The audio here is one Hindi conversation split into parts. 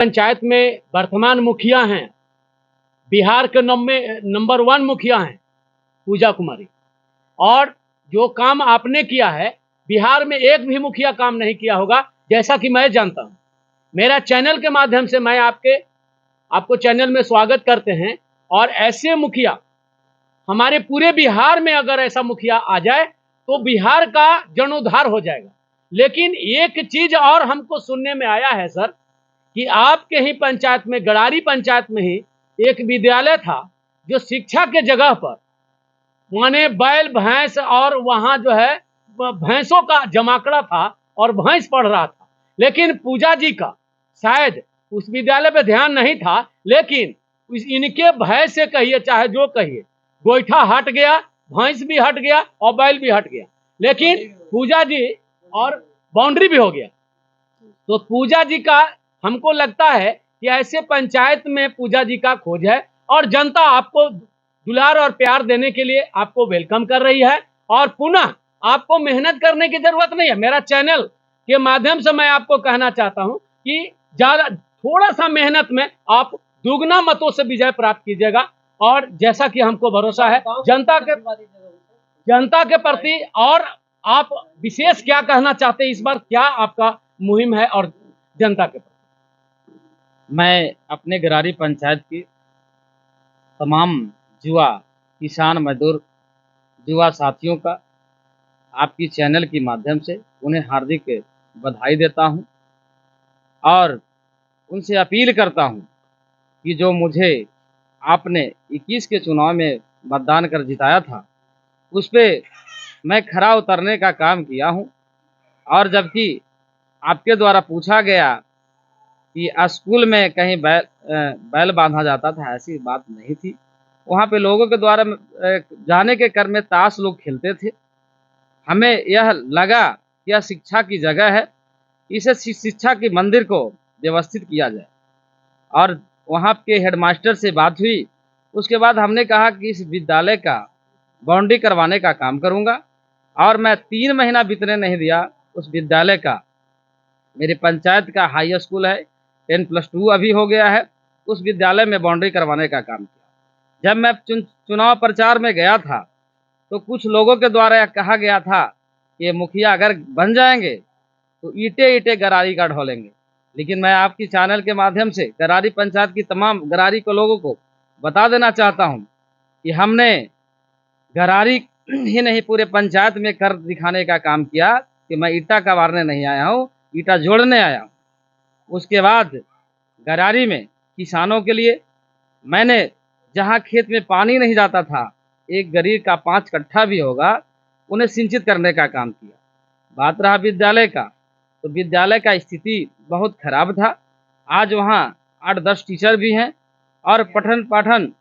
पंचायत में वर्तमान मुखिया हैं, बिहार के नंबर 1 मुखिया हैं पूजा कुमारी। और जो काम आपने किया है, बिहार में एक भी मुखिया काम नहीं किया होगा, जैसा कि मैं जानता हूं। मेरा चैनल के माध्यम से मैं आपको चैनल में स्वागत करते हैं। और ऐसे मुखिया हमारे पूरे बिहार में अगर ऐसा मुखिया आ जाए तो बिहार का जीर्णोद्धार हो जाएगा। लेकिन एक चीज और हमको सुनने में आया है सर, कि आपके ही पंचायत में, गड़ारी पंचायत में ही एक विद्यालय था जो शिक्षा के जगह पर माने बैल भैंस और वहां जो है भैंसों का जमाकड़ा था और भैंस पढ़ रहा था। लेकिन पूजा जी का शायद उस विद्यालय पे ध्यान नहीं था, लेकिन इनके भय से कहिए चाहे जो कहिए, गोईठा हट गया, भैंस भी हट गया और बैल भी हट गया, लेकिन पूजा जी और बाउंड्री भी हो गया। तो पूजा जी का हमको लगता है कि ऐसे पंचायत में पूजा जी का खोज है और जनता आपको दुलार और प्यार देने के लिए आपको वेलकम कर रही है। और पुनः आपको मेहनत करने की जरूरत नहीं है। मेरा चैनल के माध्यम से मैं आपको कहना चाहता हूं कि ज्यादा थोड़ा सा मेहनत में आप दुगना मतों से विजय प्राप्त कीजिएगा। और जैसा कि हमको भरोसा है जनता के प्रति, और आप विशेष क्या कहना चाहते हैं इस बार, क्या आपका मुहिम है और जनता के प्रति? मैं अपने गरारी पंचायत की तमाम युवा किसान मजदूर युवा साथियों का आपकी चैनल के माध्यम से उन्हें हार्दिक बधाई देता हूं और उनसे अपील करता हूं कि जो मुझे आपने 21 के चुनाव में मतदान कर जिताया था, उस पे मैं खरा उतरने का काम किया हूं। और जबकि आपके द्वारा पूछा गया कि स्कूल में कहीं बैल बांधा जाता था, ऐसी बात नहीं थी। वहाँ पे लोगों के द्वारा जाने के क्रम में ताश लोग खेलते थे। हमें यह लगा कि यह शिक्षा की जगह है, इसे शिक्षा के मंदिर को व्यवस्थित किया जाए। और वहाँ के हेडमास्टर से बात हुई, उसके बाद हमने कहा कि इस विद्यालय का बाउंड्री करवाने का काम करूँगा। और मैं 3 महीना बीतने नहीं दिया, उस विद्यालय का, मेरी पंचायत का हाई स्कूल है, 10+2 अभी हो गया है, उस विद्यालय में बाउंड्री करवाने का काम किया। जब मैं चुनाव प्रचार में गया था तो कुछ लोगों के द्वारा यह कहा गया था कि मुखिया अगर बन जाएंगे तो ईंटे ईंटे गरारी का ढोलेंगे। लेकिन मैं आपकी चैनल के माध्यम से गरारी पंचायत की तमाम गरारी के लोगों को बता देना चाहता हूं कि हमने गरारी ही नहीं पूरे पंचायत में कर दिखाने का काम किया कि मैं ईंटा कबारने नहीं आया हूँ, ईंटा जोड़ने आया हूँ। उसके बाद गरारी में किसानों के लिए मैंने, जहाँ खेत में पानी नहीं जाता था, एक गरीब का 5 कट्ठा भी होगा, उन्हें सिंचित करने का काम किया। बात रहा विद्यालय का, तो विद्यालय का स्थिति बहुत खराब था। आज वहाँ 8-10 टीचर भी हैं और पठन पाठन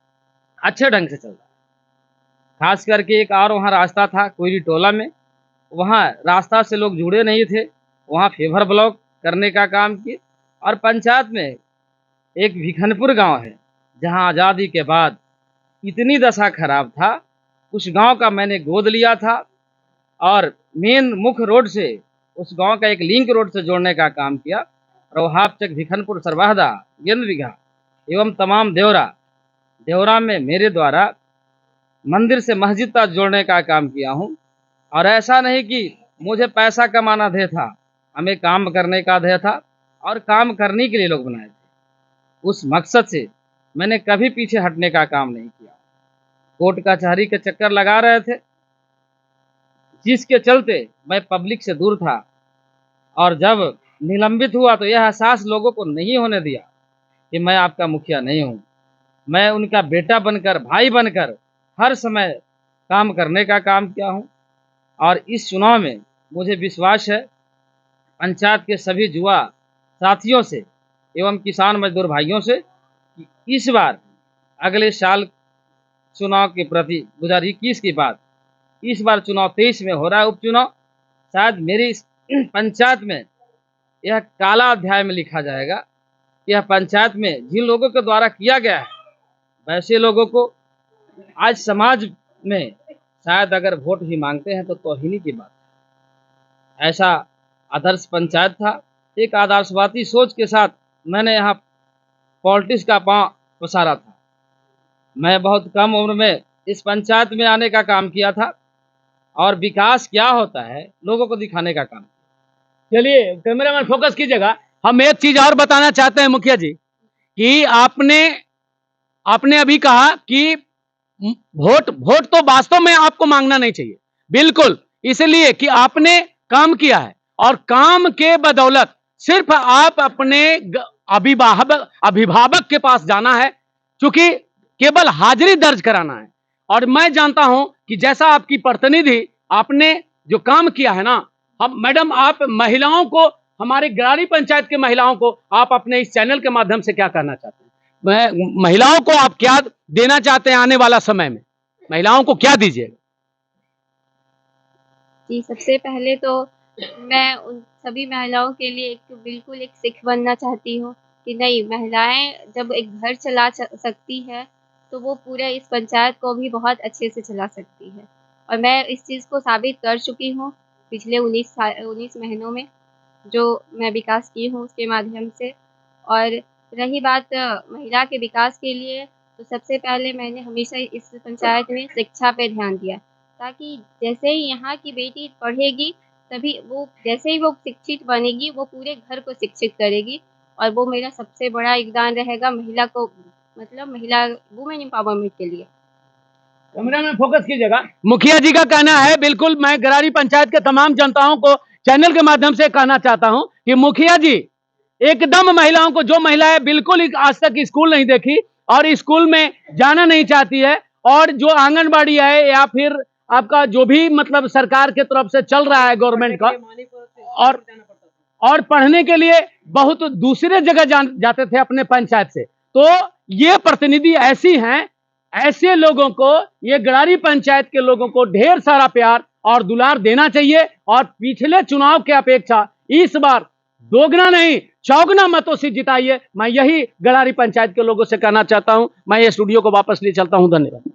अच्छे ढंग से चल रहा है। खास करके एक और वहाँ रास्ता था कोयरी टोला में, वहाँ रास्ता से लोग जुड़े नहीं थे, वहाँ फेवर ब्लॉक करने का काम किए। और पंचायत में एक भिखनपुर गांव है जहां आज़ादी के बाद इतनी दशा खराब था, उस गांव का मैंने गोद लिया था और मेन मुख्य रोड से उस गांव का एक लिंक रोड से जोड़ने का काम किया। रोहापचक, भिखनपुर, सरवाहदा, गेंदबिघा एवं तमाम देवरा में मेरे द्वारा मंदिर से मस्जिद तक जोड़ने का काम किया हूँ। और ऐसा नहीं कि मुझे पैसा कमाना ध्येय था, हमें काम करने का ध्येय था और काम करने के लिए लोग बनाए थे। उस मकसद से मैंने कभी पीछे हटने का काम नहीं किया। कोर्ट कचहरी के चक्कर लगा रहे थे, जिसके चलते मैं पब्लिक से दूर था। और जब निलंबित हुआ तो यह एहसास लोगों को नहीं होने दिया कि मैं आपका मुखिया नहीं हूँ। मैं उनका बेटा बनकर, भाई बनकर हर समय काम करने का काम किया हूँ। और इस चुनाव में मुझे विश्वास है पंचायत के सभी युवा साथियों से एवं किसान मजदूर भाइयों से कि इस बार अगले साल चुनाव के प्रति 2021 की बात, इस बार चुनाव 23 में हो रहा है उपचुनाव, शायद मेरी इस पंचायत में यह काला अध्याय में लिखा जाएगा। यह पंचायत में जिन लोगों के द्वारा किया गया है, वैसे लोगों को आज समाज में शायद अगर वोट ही मांगते हैं तो तौहीनी की बात है। ऐसा आदर्श पंचायत था, एक आदर्शवादी सोच के साथ मैंने यहाँ पॉलिटिक्स का पांव पसारा था। मैं बहुत कम उम्र में इस पंचायत में आने का काम किया था और विकास क्या होता है लोगों को दिखाने का काम। चलिए कैमरामैन फोकस कीजिएगा। हम एक चीज और बताना चाहते हैं मुखिया जी कि आपने अभी कहा कि वोट तो वास्तव में आपको मांगना नहीं चाहिए, बिल्कुल, इसलिए कि आपने काम किया है और काम के बदौलत सिर्फ आप अपने अभिभावक के पास जाना है, क्योंकि केवल हाजिरी दर्ज कराना है। और मैं जानता हूं कि जैसा आपकी प्रतिनिधि आपने जो काम किया है ना, हम मैडम आप महिलाओं को, हमारे गरारी पंचायत के महिलाओं को आप अपने इस चैनल के माध्यम से क्या कहना चाहते हैं? महिलाओं को आप क्या देना चाहते हैं आने वाला समय में? महिलाओं को क्या दीजिएगा? जी, सबसे पहले तो मैं उन सभी महिलाओं के लिए बिल्कुल एक सीख बनना चाहती हूँ कि नहीं, महिलाएं जब एक घर चला सकती है तो वो पूरे इस पंचायत को भी बहुत अच्छे से चला सकती है। और मैं इस चीज़ को साबित कर चुकी हूँ पिछले 19 महीनों में, जो मैं विकास की हूँ उसके माध्यम से। और रही बात महिला के विकास के लिए, तो सबसे पहले मैंने हमेशा इस पंचायत में शिक्षा पे ध्यान दिया, ताकि जैसे ही यहाँ की बेटी पढ़ेगी तभी वो, जैसे ही वो शिक्षित बनेगी वो पूरे घर को शिक्षित करेगी। और वो मेरा सबसे बड़ा योगदान रहेगा महिला को, मतलब महिला वुमेन एम्पावरमेंट के लिए। कैमरा में फोकस कीजिएगा। मुखिया जी का कहना है, बिल्कुल मैं गरारी पंचायत के तमाम जनताओं को चैनल के माध्यम से कहना चाहता हूं कि मुखिया जी एकदम महिलाओं को, जो महिलाएं बिल्कुल आज तक स्कूल नहीं देखी और स्कूल में जाना नहीं चाहती है, और जो आंगनबाड़ी है या फिर आपका जो भी मतलब सरकार के तरफ से चल रहा है गवर्नमेंट का, और पढ़ने के लिए बहुत दूसरे जगह जाते थे अपने पंचायत से, तो ये प्रतिनिधि ऐसी हैं, ऐसे लोगों को, ये गरारी पंचायत के लोगों को ढेर सारा प्यार और दुलार देना चाहिए। और पिछले चुनाव के अपेक्षा इस बार दोगुना नहीं चौगुना मतों से जिताइए। मैं यही गरारी पंचायत के लोगों से कहना चाहता हूं। मैं ये स्टूडियो को वापस ले चलता हूं। धन्यवाद।